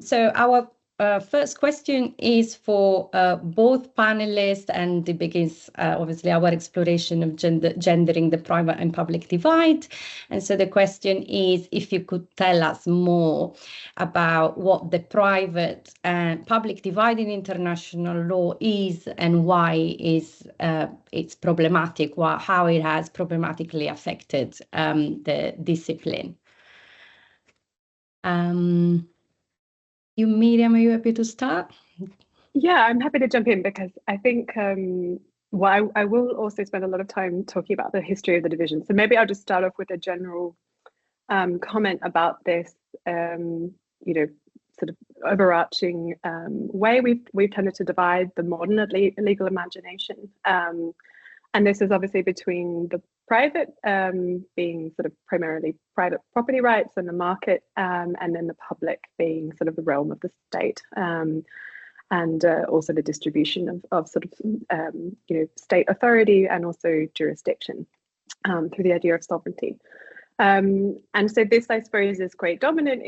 So our first question is for both panelists, and it begins obviously our exploration of gendering the private and public divide. And so the question is if you could tell us more about what the private and public divide in international law is and why it's problematic, how it has problematically affected the discipline. Miriam, are you happy to start? Yeah, I'm happy to jump in because I think I will also spend a lot of time talking about the history of the division. So maybe I'll just start off with a general comment about this, sort of overarching way we've tended to divide the modern legal imagination. And this is obviously between the private, being sort of primarily private property rights and the market, and then the public being sort of the realm of the state, and also the distribution of sort of state authority and also jurisdiction through the idea of sovereignty. And so this, I suppose, is quite dominant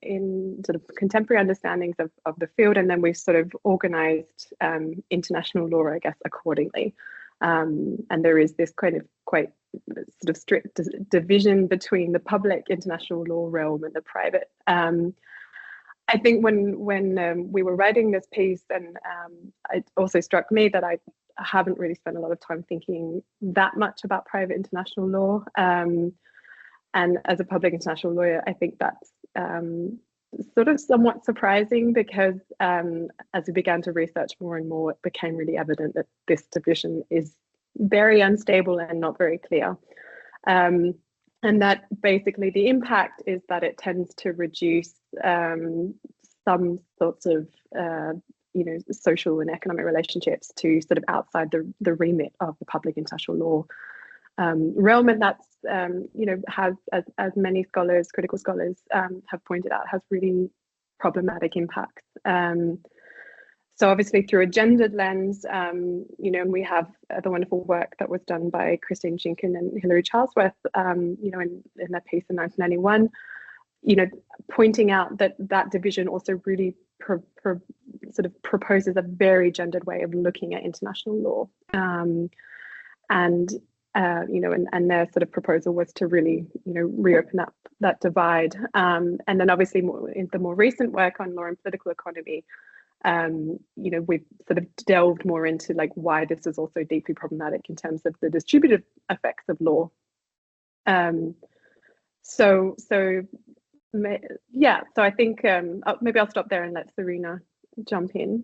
in sort of contemporary understandings of the field, and then we've sort of organized international law, I guess, accordingly. And there is this kind of quite sort of strict division between the public international law realm and the private. I think when we were writing this piece, and it also struck me that I haven't really spent a lot of time thinking that much about private international law. And as a public international lawyer, I think that's sort of somewhat surprising because as we began to research more and more, it became really evident that this division is very unstable and not very clear. And that basically the impact is that it tends to reduce some sorts of social and economic relationships to sort of outside the remit of the public international law realm, and that's has, as many scholars, critical scholars, have pointed out, has really problematic impacts. So obviously through a gendered lens, and we have the wonderful work that was done by Christine Jenkins and Hilary Charlesworth, in their piece in 1991, pointing out that division also really sort of proposes a very gendered way of looking at international law. And their sort of proposal was to really, reopen up that divide. And then obviously in the more recent work on law and political economy, we've sort of delved more into like why this is also deeply problematic in terms of the distributive effects of law. So I think maybe I'll stop there and let Serena jump in.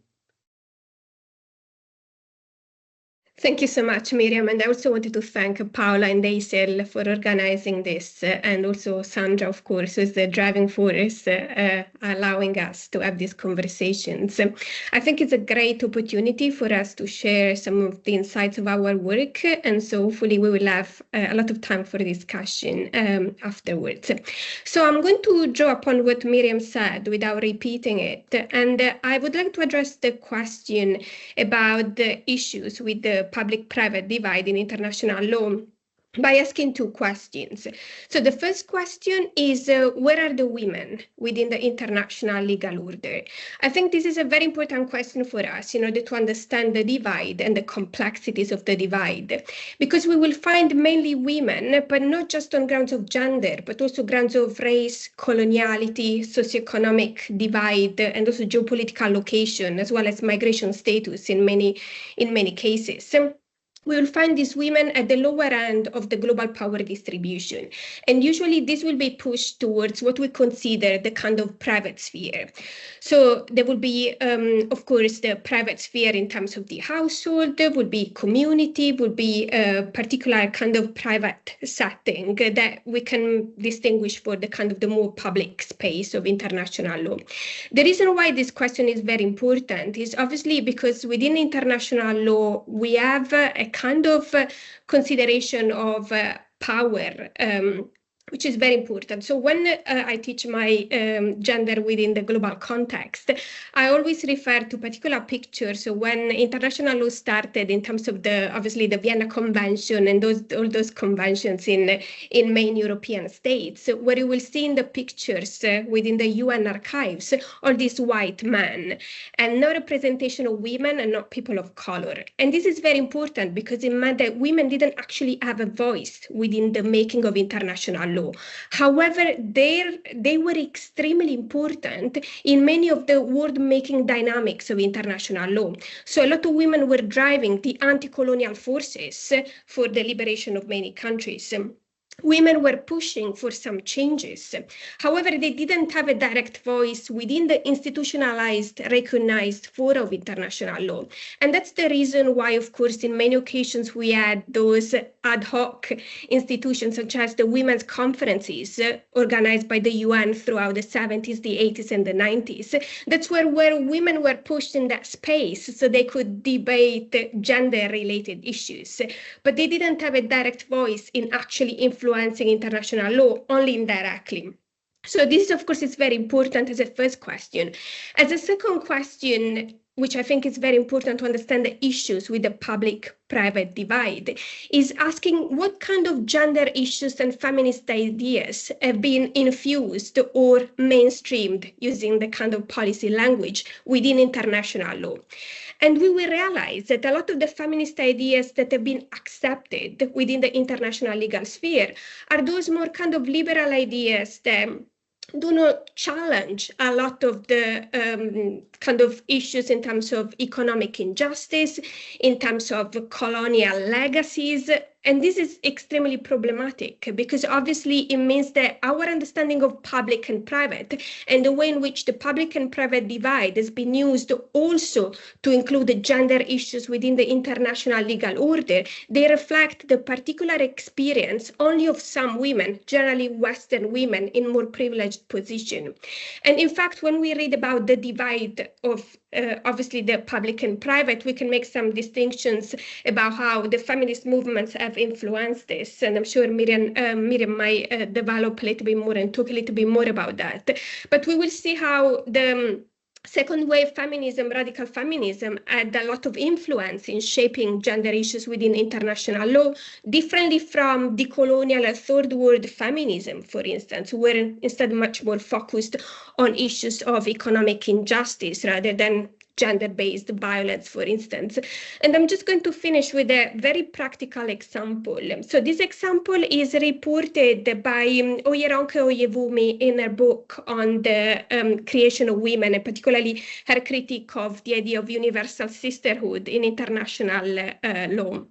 Thank you so much, Miriam. And I also wanted to thank Paola and Natile for organizing this, and also Sandra, of course, who is the driving force, allowing us to have these conversations. I think it's a great opportunity for us to share some of the insights of our work, and so hopefully we will have a lot of time for discussion afterwards. So I'm going to draw upon what Miriam said without repeating it, and I would like to address the question about the issues with the public-private divide in international law by asking two questions. So the first question is, where are the women within the international legal order? I think this is a very important question for us in order to understand the divide and the complexities of the divide, because we will find mainly women, but not just on grounds of gender, but also grounds of race, coloniality, socioeconomic divide, and also geopolitical location, as well as migration status in many cases. We will find these women at the lower end of the global power distribution. And usually this will be pushed towards what we consider the kind of private sphere. So there will be, of course, the private sphere in terms of the household, there would be community, would be a particular kind of private setting that we can distinguish for the kind of the more public space of international law. The reason why this question is very important is obviously because within international law, we have a kind of consideration of power which is very important. So when I teach my gender within the global context, I always refer to particular pictures. So when international law started in terms of obviously the Vienna Convention and all those conventions in main European states, where you will see in the pictures within the UN archives, all these white men and no representation of women and not people of color. And this is very important because it meant that women didn't actually have a voice within the making of international law. However, they were extremely important in many of the world-making dynamics of international law. So a lot of women were driving the anti-colonial forces for the liberation of many countries. Women were pushing for some changes. However, they didn't have a direct voice within the institutionalized, recognized fora of international law. And that's the reason why, of course, in many occasions, we had those ad hoc institutions, such as the women's conferences organized by the UN throughout the 70s, the 80s, and the 90s. That's where women were pushed in that space so they could debate gender-related issues. But they didn't have a direct voice in actually influencing international law, only indirectly. So this, of course, is very important as a first question. As a second question, which I think is very important to understand the issues with the public-private divide, is asking what kind of gender issues and feminist ideas have been infused or mainstreamed using the kind of policy language within international law. And we will realize that a lot of the feminist ideas that have been accepted within the international legal sphere are those more kind of liberal ideas that do not challenge a lot of the kind of issues in terms of economic injustice, in terms of colonial legacies. And this is extremely problematic because obviously it means that our understanding of public and private and the way in which the public and private divide has been used also to include the gender issues within the international legal order, they reflect the particular experience only of some women, generally Western women in more privileged position. And in fact, when we read about the divide of obviously the public and private, we can make some distinctions about how the feminist movements have influenced this. And I'm sure Miriam might develop a little bit more and talk a little bit more about that. But we will see how the second wave feminism, radical feminism, had a lot of influence in shaping gender issues within international law, differently from decolonial and third world feminism, for instance, who were instead much more focused on issues of economic injustice rather than gender-based violence, for instance. And I'm just going to finish with a very practical example. So this example is reported by Oyeronke Oyewumi in her book on the creation of women, and particularly her critique of the idea of universal sisterhood in international law.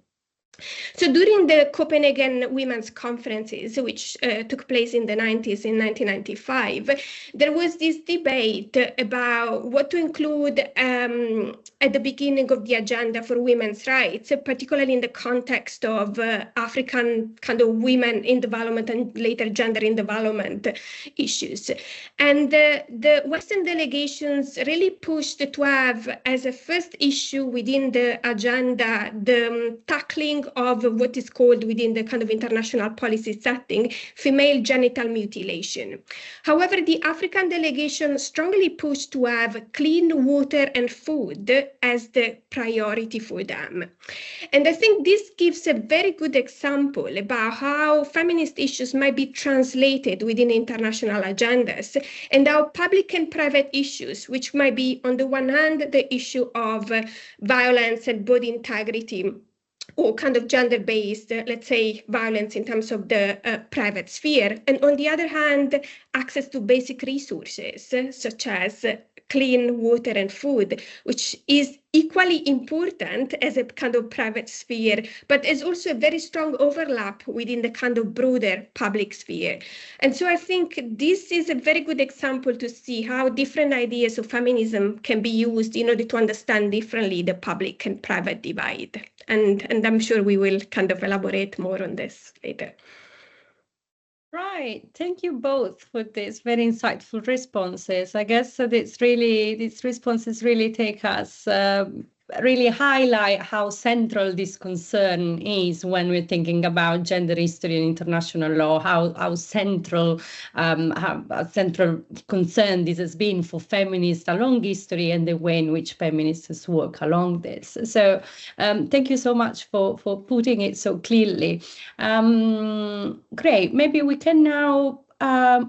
So during the Copenhagen Women's Conferences, which took place in the 90s, in 1995, there was this debate about what to include at the beginning of the agenda for women's rights, particularly in the context of African kind of women in development and later gender in development issues. And the Western delegations really pushed to have as a first issue within the agenda the tackling of what is called within the kind of international policy setting, female genital mutilation. However, the African delegation strongly pushed to have clean water and food as the priority for them. And I think this gives a very good example about how feminist issues might be translated within international agendas and how public and private issues, which might be on the one hand, the issue of violence and body integrity, or kind of gender-based, let's say, violence in terms of the private sphere. And on the other hand, access to basic resources, such as clean water and food, which is equally important as a kind of private sphere, but is also a very strong overlap within the kind of broader public sphere. And so I think this is a very good example to see how different ideas of feminism can be used in order to understand differently the public and private divide. And I'm sure we will kind of elaborate more on this later. Right. Thank you both for these very insightful responses. I guess that these responses really take us really highlight how central this concern is when we're thinking about gender history and international law, how central concern this has been for feminists along history and the way in which feminists work along this. So thank you so much for putting it so clearly. Great. Maybe we can now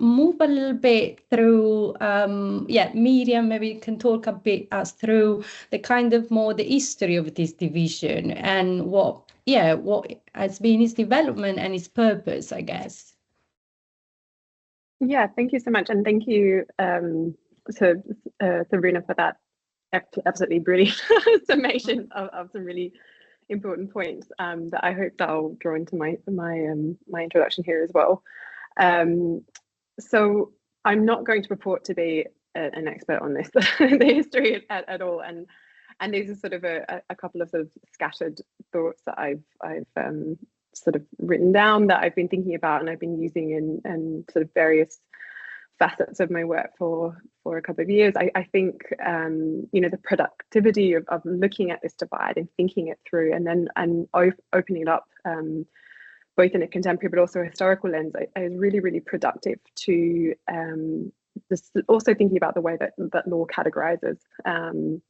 move a little bit through, Miriam, maybe you can talk a bit us through the kind of more the history of this division and what has been its development and its purpose, I guess. Yeah, thank you so much. And thank you to Serena for that absolutely brilliant summation of some really important points that I hope that I'll draw into my introduction here as well. So I'm not going to purport to be an expert on this, the history at all, and these are sort of a couple of sort of scattered thoughts that I've sort of written down that I've been thinking about and I've been using in sort of various facets of my work for a couple of years. I think the productivity of looking at this divide and thinking it through and opening it up both in a contemporary but also a historical lens is really, really productive to also thinking about the way that law categorizes and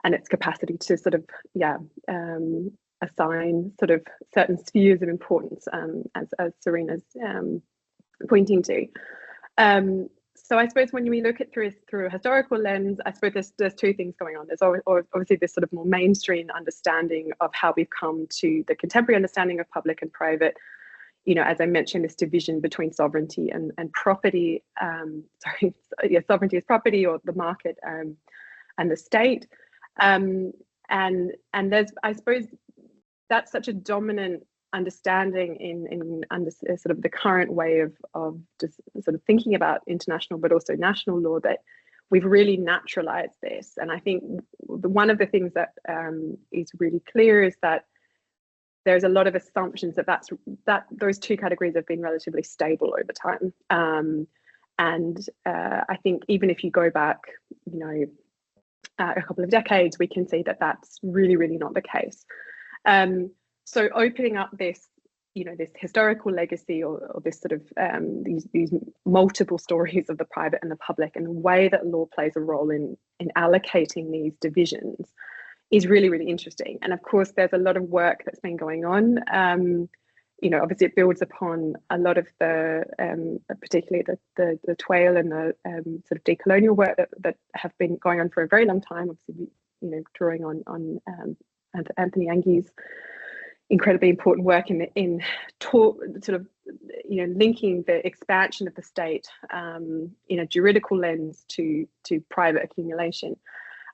its capacity to sort of assign sort of certain spheres of importance as Serena's pointing to. So I suppose when we look at through a historical lens, I suppose there's two things going on. There's obviously this sort of more mainstream understanding of how we've come to the contemporary understanding of public and private. As I mentioned, this division between sovereignty and property. Sovereignty is property, or the market and the state. And there's, I suppose, that's such a dominant understanding in sort of the current way of just sort of thinking about international but also national law, that we've really naturalized this. And I think one of the things that is really clear is that there's a lot of assumptions that those two categories have been relatively stable over time. And I think even if you go back, a couple of decades, we can see that that's really, really not the case. So opening up this, this historical legacy or this sort of these multiple stories of the private and the public and the way that law plays a role in allocating these divisions is really, really interesting. And of course, there's a lot of work that's been going on. Obviously it builds upon a lot of the, particularly the Twale and the sort of decolonial work that have been going on for a very long time. Obviously, drawing on Anthony Angi's incredibly important work in linking the expansion of the state in a juridical lens to private accumulation,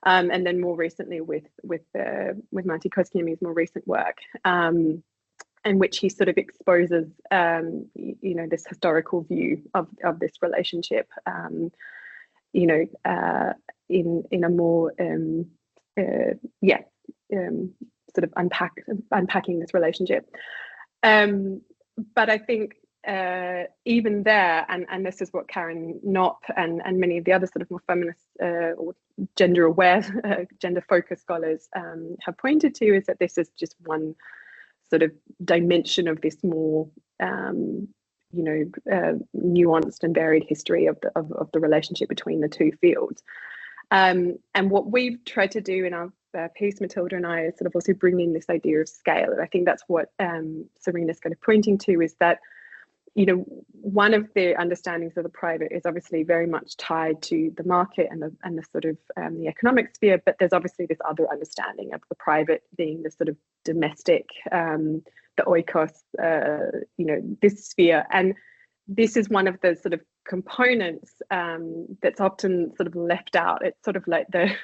and then more recently with Matti Koskiniemen's more recent work, in which he sort of exposes this historical view of this relationship, in a more sort of unpacking this relationship. But I think even there, and this is what Karen Knop and many of the other sort of more feminist or gender-aware, gender-focused scholars have pointed to, is that this is just one sort of dimension of this more nuanced and varied history of the relationship between the two fields. And what we've tried to do in our piece, Matilda and I, is sort of also bringing this idea of scale. And I think that's what Serena's kind of pointing to, is that, one of the understandings of the private is obviously very much tied to the market and the sort of the economic sphere, but there's obviously this other understanding of the private being the sort of domestic, the oikos, this sphere. And this is one of the sort of components that's often sort of left out. It's sort of like the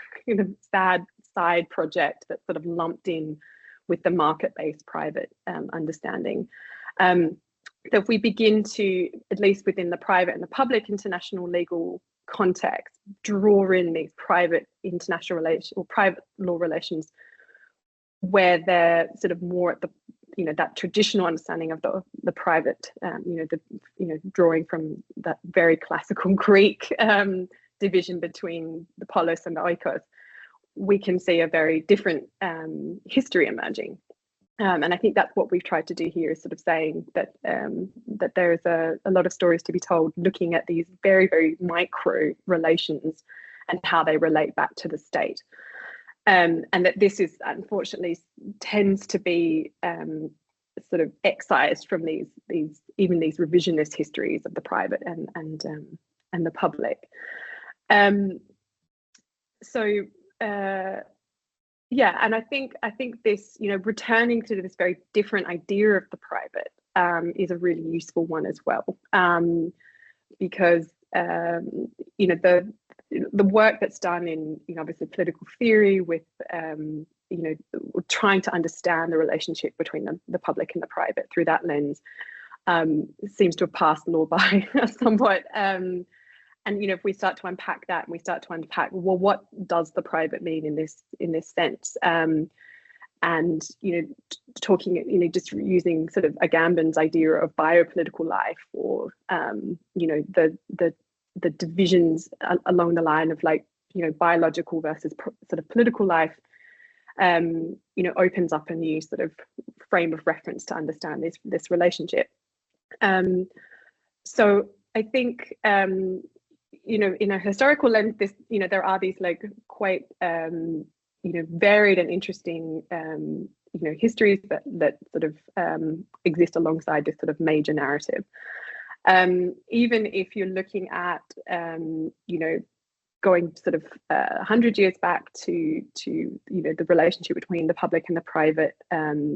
sad side project that's sort of lumped in with the market-based private understanding. So if we begin to, at least within the private and the public international legal context, draw in these private international relations or private law relations, where they're sort of more at the, that traditional understanding of the private, drawing from that very classical Greek division between the polis and the oikos, we can see a very different history emerging. And I think that's what we've tried to do here, is sort of saying that that there's a lot of stories to be told, looking at these very, very micro relations and how they relate back to the state. And that this is, unfortunately, tends to be sort of excised from these revisionist histories of the private and the public. Yeah, and I think this, returning to this very different idea of the private is a really useful one as well, because the work that's done in obviously political theory with trying to understand the relationship between the public and the private through that lens seems to have passed law by somewhat. And if we start to unpack that, and we start to unpack, well, what does the private mean in this sense? And talking, just using sort of Agamben's idea of biopolitical life, or the divisions along the line of biological versus sort of political life, opens up a new sort of frame of reference to understand this relationship. So I think in a historical lens, this there are these quite varied and interesting histories that sort of exist alongside this sort of major narrative. Even if you're looking at going sort of 100 years back to the relationship between the public and the private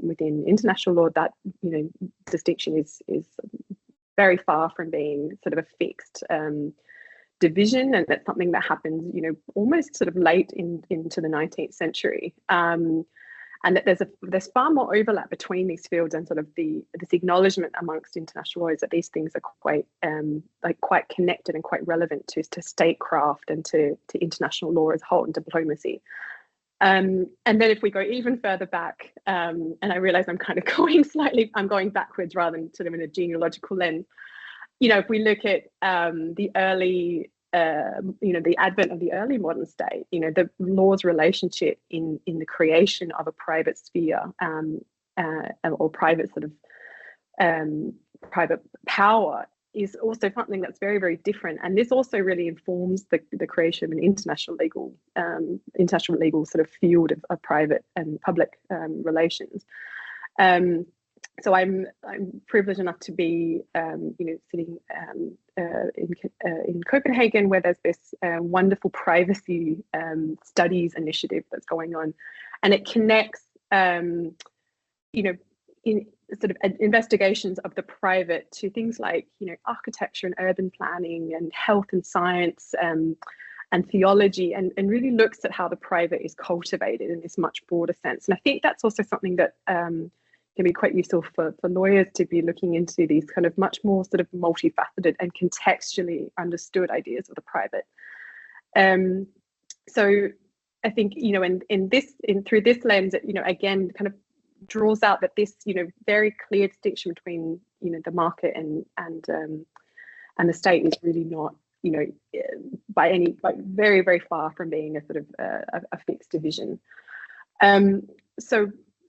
within international law, that distinction is very far from being sort of a fixed division, and that's something that happens almost sort of late into the 19th century, and that there's far more overlap between these fields, and sort of this acknowledgement amongst international lawyers that these things are quite connected and quite relevant to statecraft and to international law as a whole, and diplomacy. And then if we go even further back, and I realize I'm kind of I'm going backwards rather than sort of in a genealogical lens. If we look at the early, the advent of the early modern state, the law's relationship in the creation of a private sphere or private sort of private power is also something that's very, very different. And this also really informs the creation of an international legal sort of field of private and public relations. So I'm privileged enough to be, sitting in Copenhagen, where there's this wonderful privacy studies initiative that's going on, and it connects, in sort of investigations of the private to things like, architecture and urban planning and health and science and theology, and really looks at how the private is cultivated in this much broader sense. And I think that's also something that can be quite useful for lawyers to be looking into, these kind of much more sort of multifaceted and contextually understood ideas of the private. So I think, through this lens, it, again, kind of draws out that this, very clear distinction between, the market and the state is really not, very, very far from being a sort of a fixed division.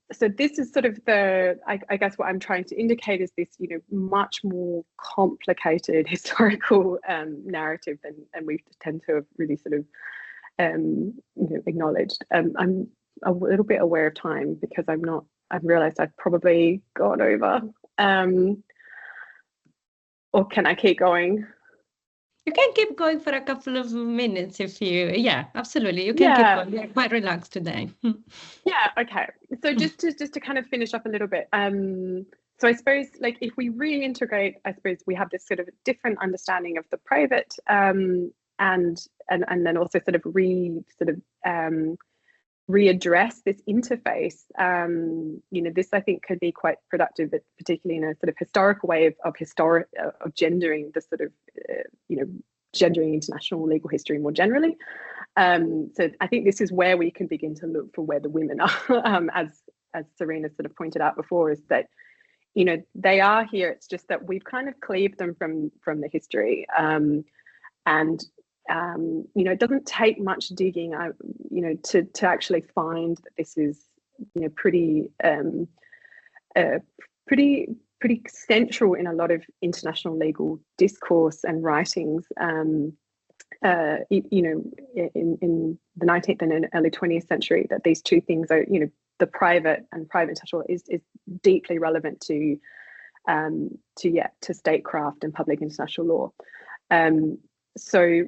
So this is sort of I guess what I'm trying to indicate is this, much more complicated historical narrative than we tend to have really sort of, acknowledged. I'm a little bit aware of time because I've realized I've probably gone over. Or can I keep going? You can keep going for a couple of minutes if you, yeah, absolutely. You can keep going. You're quite relaxed today. Yeah, okay. So just to kind of finish up a little bit. So I suppose, if we reintegrate, I suppose we have this sort of different understanding of the private, and then also sort of readdress this interface. This I think could be quite productive, but particularly in a sort of historical way of gendering the sort of gendering international legal history more generally. So I think this is where we can begin to look for where the women are, as Serena sort of pointed out before, is that they are here. It's just that we've kind of cleaved them from the history, and you know, it doesn't take much digging, you know, to actually find that this is, you know, pretty central in a lot of international legal discourse and writings. You know, in the 19th and early 20th century, that these two things are, you know, the private and private international is deeply relevant to statecraft and public international law. So,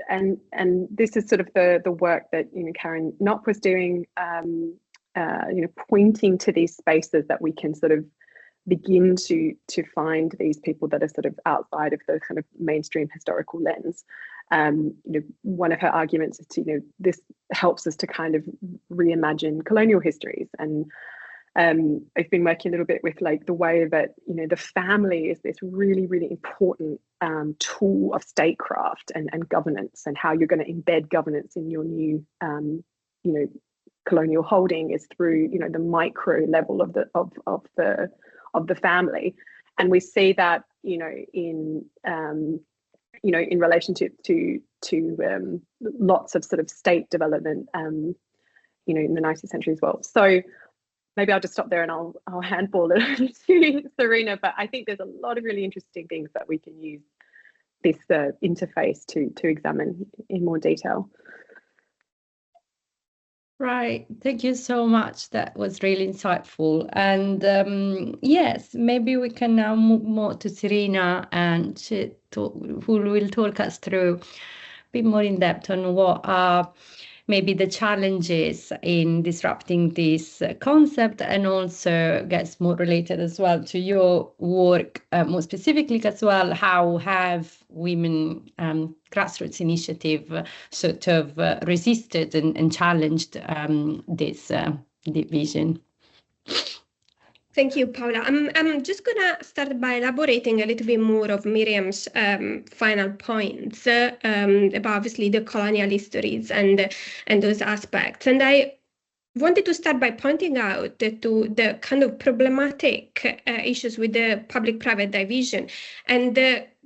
and this is sort of the work that, you know, Karen Knop was doing, you know, pointing to these spaces that we can sort of begin to find these people that are sort of outside of the kind of mainstream historical lens. You know, one of her arguments is to, you know, this helps us to kind of reimagine colonial histories. And I've been working a little bit with like the way that, you know, the family is this really, really important tool of statecraft and governance, and how you're going to embed governance in your new, you know, colonial holding is through, you know, the micro level of the family. And we see that, you know, in you know, in relationship to lots of sort of state development, you know, in the 19th century as well. So maybe I'll just stop there and I'll handball it to Serena. But I think there's a lot of really interesting things that we can use this interface to examine in more detail. Right, thank you so much. That was really insightful. And yes, maybe we can now move more to Serena, and who will talk us through a bit more in depth on what are maybe the challenges in disrupting this concept, and also gets more related as well to your work, more specifically as well, how have women grassroots initiative sort of resisted and challenged this division? Thank you, Paula. I'm just going to start by elaborating a little bit more of Miriam's final points about obviously the colonial histories and those aspects. And I wanted to start by pointing out to the kind of problematic issues with the public-private division, and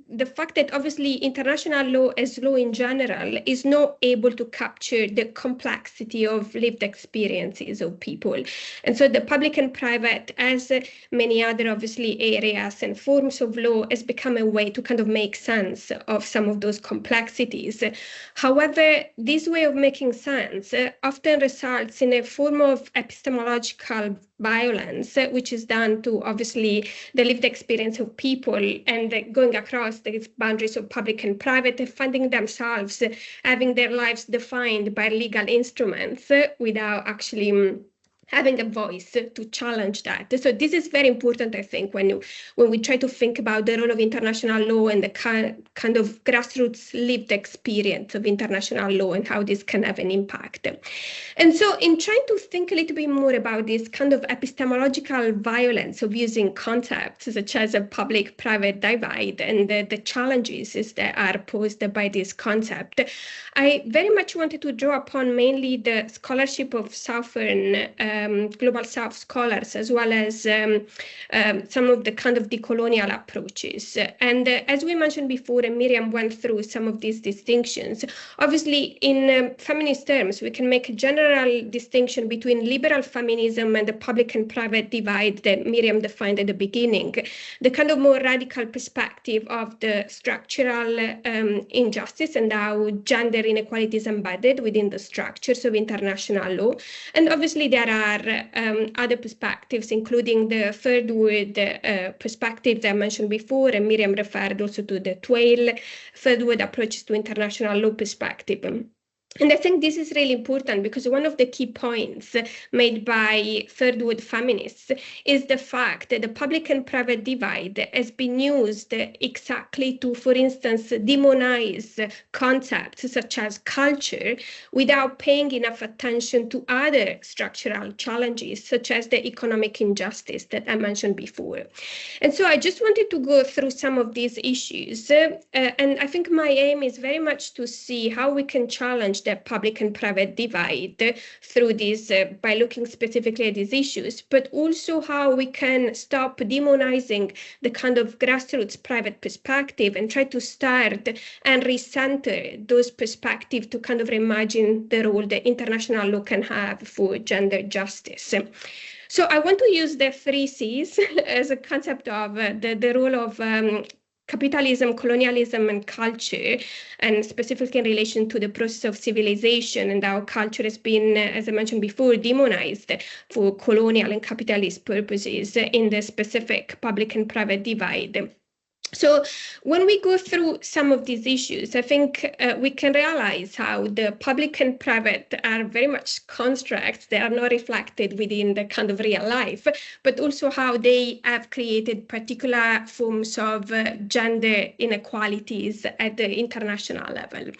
the fact that obviously international law, as law in general, is not able to capture the complexity of lived experiences of people. And so the public and private, as many other obviously areas and forms of law, has become a way to kind of make sense of some of those complexities. However, this way of making sense often results in a form of epistemological violence, which is done to obviously the lived experience of people, and going across the boundaries of public and private, finding themselves having their lives defined by legal instruments without actually having a voice to challenge that. So this is very important, I think, when we try to think about the role of international law and the kind of grassroots lived experience of international law and how this can have an impact. And so in trying to think a little bit more about this kind of epistemological violence of using concepts such as a public-private divide and the challenges that are posed by this concept, I very much wanted to draw upon mainly the scholarship of Southern Global South scholars, as well as some of the kind of decolonial approaches. And as we mentioned before, and Miriam went through some of these distinctions, obviously in feminist terms, we can make a general distinction between liberal feminism and the public and private divide that Miriam defined at the beginning, the kind of more radical perspective of the structural injustice and how gender inequality is embedded within the structures of international law. And obviously there are other perspectives, including the third word perspective that I mentioned before, and Miriam referred also to the Natile third word approaches to international law perspective. And I think this is really important because one of the key points made by third world feminists is the fact that the public and private divide has been used exactly to, for instance, demonize concepts such as culture without paying enough attention to other structural challenges, such as the economic injustice that I mentioned before. And so I just wanted to go through some of these issues. And I think my aim is very much to see how we can challenge the public and private divide through this, by looking specifically at these issues, but also how we can stop demonizing the kind of grassroots private perspective and try to start and recenter those perspectives to kind of reimagine the role that international law can have for gender justice. So I want to use the 3 C's as a concept of the role of capitalism, colonialism, and culture, and specifically in relation to the process of civilization and how culture has been, as I mentioned before, demonized for colonial and capitalist purposes in the specific public and private divide. So when we go through some of these issues, I think we can realize how the public and private are very much constructs that are not reflected within the kind of real life, but also how they have created particular forms of gender inequalities at the international level.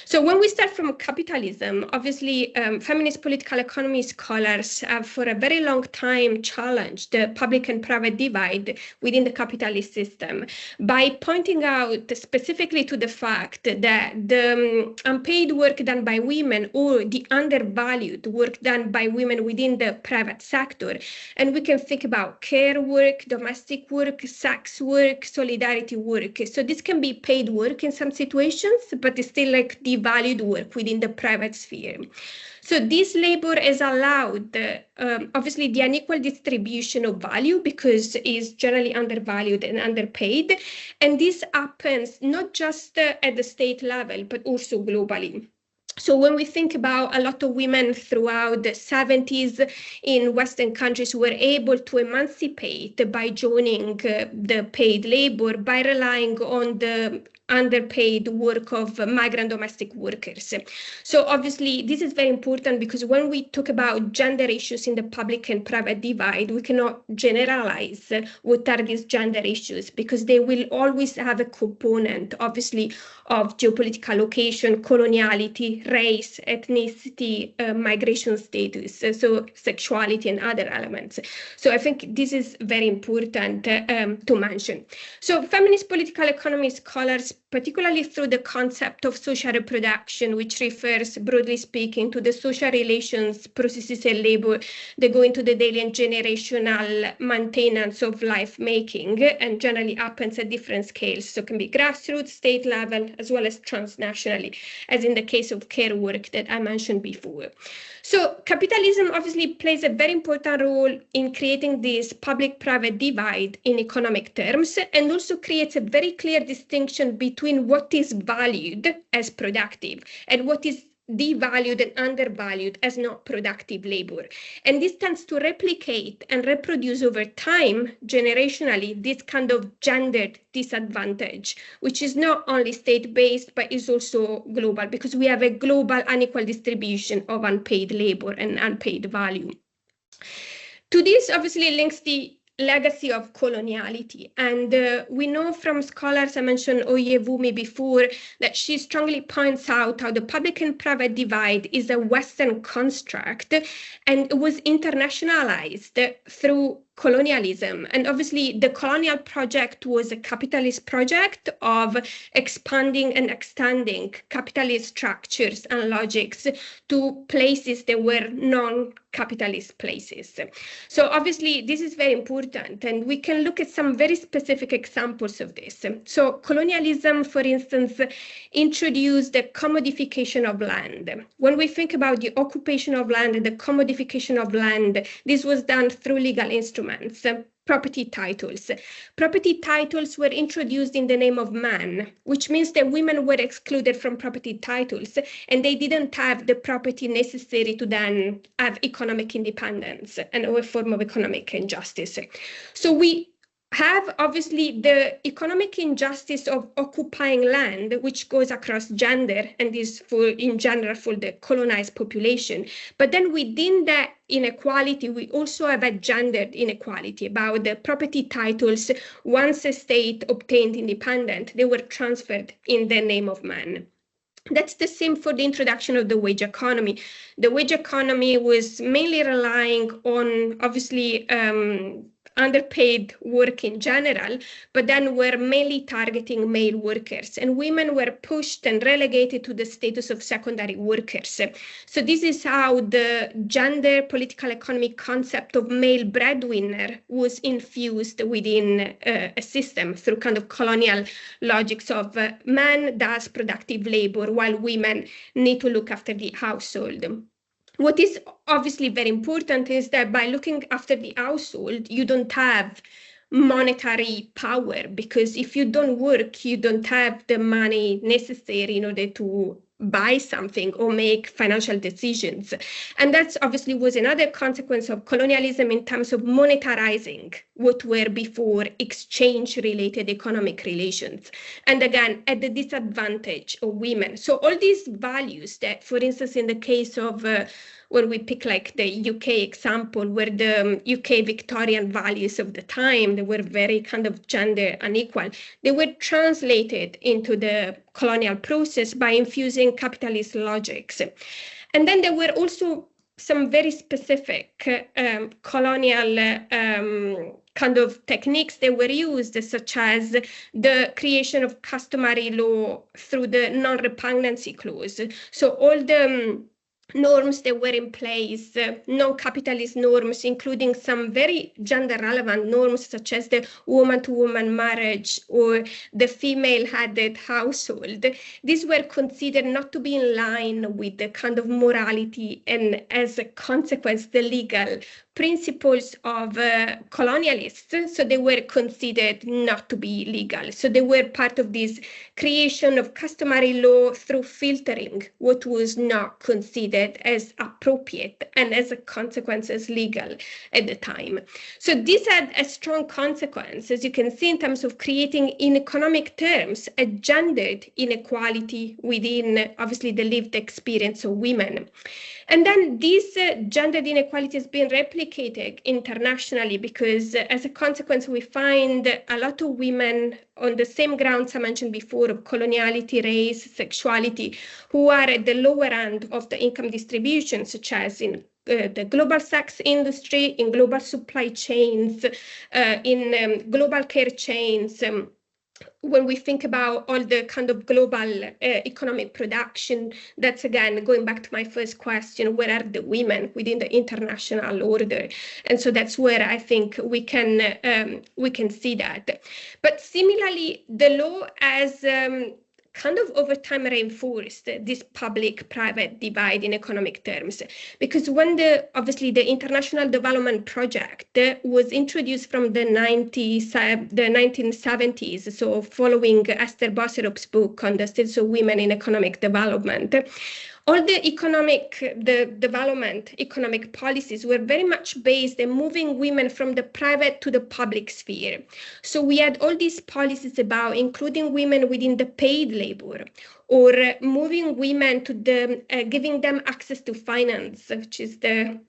So when we start from capitalism, obviously feminist political economy scholars have for a very long time challenged the public and private divide within the capitalist system, by pointing out specifically to the fact that the unpaid work done by women, or the undervalued work done by women within the private sector, and we can think about care work, domestic work, sex work, solidarity work. So this can be paid work in some situations, but it's still like devalued work within the private sphere. So this labor has allowed, obviously, the unequal distribution of value because it's generally undervalued and underpaid. And this happens not just at the state level, but also globally. So when we think about a lot of women throughout the 70s in Western countries were able to emancipate by joining the paid labor, by relying on the underpaid work of migrant domestic workers. So obviously this is very important because when we talk about gender issues in the public and private divide, we cannot generalize what are these gender issues because they will always have a component, obviously, of geopolitical location, coloniality, race, ethnicity, migration status, so sexuality and other elements. So I think this is very important to mention. So feminist political economy scholars, particularly through the concept of social reproduction, which refers, broadly speaking, to the social relations, processes and labor that go into the daily and generational maintenance of life making, and generally happens at different scales. So it can be grassroots, state level, as well as transnationally, as in the case of care work that I mentioned before. So capitalism obviously plays a very important role in creating this public-private divide in economic terms, and also creates a very clear distinction between what is valued as productive and what is devalued and undervalued as not productive labor. And this tends to replicate and reproduce over time, generationally, this kind of gendered disadvantage, which is not only state-based, but is also global, because we have a global unequal distribution of unpaid labor and unpaid value. To this obviously links the legacy of coloniality. And we know from scholars, I mentioned Oyewumi before, that she strongly points out how the public and private divide is a Western construct, and it was internationalized through colonialism. And obviously the colonial project was a capitalist project of expanding and extending capitalist structures and logics to places that were non-capitalist places. So obviously this is very important, and we can look at some very specific examples of this. So colonialism, for instance, introduced the commodification of land. When we think about the occupation of land and the commodification of land, this was done through legal instruments. Property titles. Property titles were introduced in the name of man, which means that women were excluded from property titles, and they didn't have the property necessary to then have economic independence and a form of economic injustice. So we have obviously the economic injustice of occupying land, which goes across gender and is in general for the colonized population. But then within that inequality, we also have a gendered inequality about the property titles. Once a state obtained independence, they were transferred in the name of man. That's the same for the introduction of the wage economy. The wage economy was mainly relying on, obviously, underpaid work in general, but then were mainly targeting male workers, and women were pushed and relegated to the status of secondary workers. So this is how the gender political economic concept of male breadwinner was infused within a system through kind of colonial logics of man does productive labor while women need to look after the household. What is obviously very important is that by looking after the household, you don't have monetary power, because if you don't work, you don't have the money necessary in order to buy something or make financial decisions. And that's obviously was another consequence of colonialism in terms of monetarizing what were before exchange-related economic relations. And again, at the disadvantage of women. So all these values that, for instance, in the case of where we pick like the UK example, where the UK Victorian values of the time, they were very kind of gender unequal. They were translated into the colonial process by infusing capitalist logics. And then there were also some very specific colonial kind of techniques that were used, such as the creation of customary law through the non-repugnancy clause. So all the norms that were in place, non-capitalist norms, including some very gender-relevant norms, such as the woman-to-woman marriage or the female-headed household. These were considered not to be in line with the kind of morality and, as a consequence, the legal principles of colonialists, so they were considered not to be legal. So they were part of this creation of customary law through filtering what was not considered as appropriate and as a consequence as legal at the time. So this had a strong consequence, as you can see, in terms of creating, in economic terms, a gendered inequality within, obviously, the lived experience of women. And then this gendered inequality has been replicated internationally, because as a consequence, we find a lot of women on the same grounds I mentioned before of coloniality, race, sexuality, who are at the lower end of the income distribution, such as in the global sex industry, in global supply chains, in global care chains. When we think about all the kind of global economic production, that's again going back to my first question: where are the women within the international order? And so that's where I think we can see that. But similarly, the law has kind of over time reinforced this public-private divide in economic terms, because when obviously the International Development Project was introduced from the 1970s, so following Esther Bosserop's book on the status of women in economic development, all the development economic policies were very much based on moving women from the private to the public sphere. So we had all these policies about including women within the paid labor, or moving women to the giving them access to finance, which is the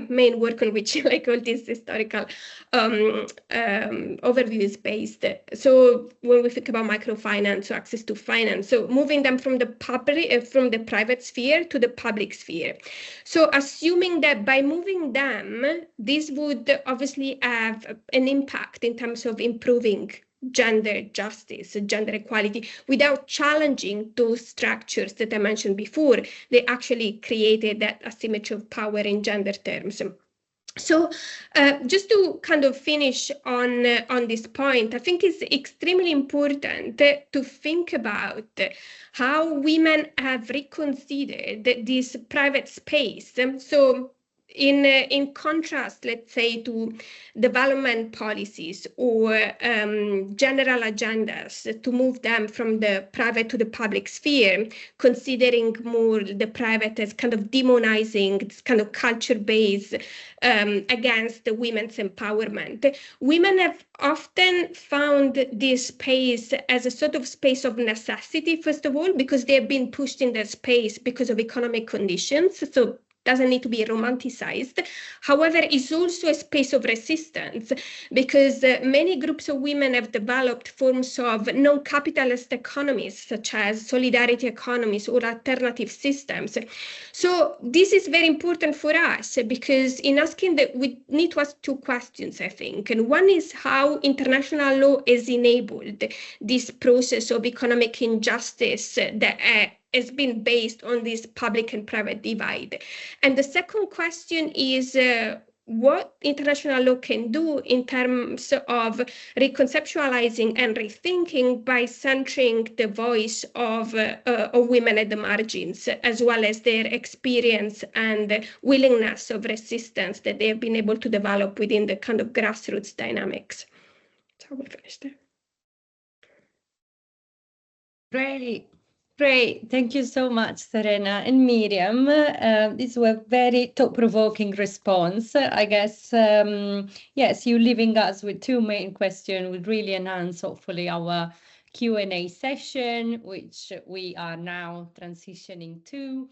main work on which like all this historical overview is based. So when we think about microfinance or access to finance, so moving them from the private sphere to the public sphere. So assuming that by moving them, this would obviously have an impact in terms of improving gender justice, gender equality, without challenging those structures that I mentioned before. They actually created that asymmetry of power in gender terms. So just to kind of finish on this point, I think it's extremely important to think about how women have reconsidered this private space. So in contrast, let's say, to development policies or general agendas to move them from the private to the public sphere, considering more the private as kind of demonizing, this kind of culture-based against the women's empowerment. Women have often found this space as a sort of space of necessity, first of all, because they have been pushed in that space because of economic conditions. So doesn't need to be romanticized. However, it's also a space of resistance, because many groups of women have developed forms of non-capitalist economies, such as solidarity economies or alternative systems. So this is very important for us, because in asking that, we need to ask two questions, I think. And one is how international law has enabled this process of economic injustice that has been based on this public and private divide. And the second question is what international law can do in terms of reconceptualizing and rethinking by centering the voice of women at the margins, as well as their experience and willingness of resistance that they have been able to develop within the kind of grassroots dynamics. So we'll finish there. Great. Thank you so much, Serena and Miriam. These were very thought-provoking response. I guess, yes, you leaving us with two main questions would really enhance, hopefully, our Q&A session, which we are now transitioning to.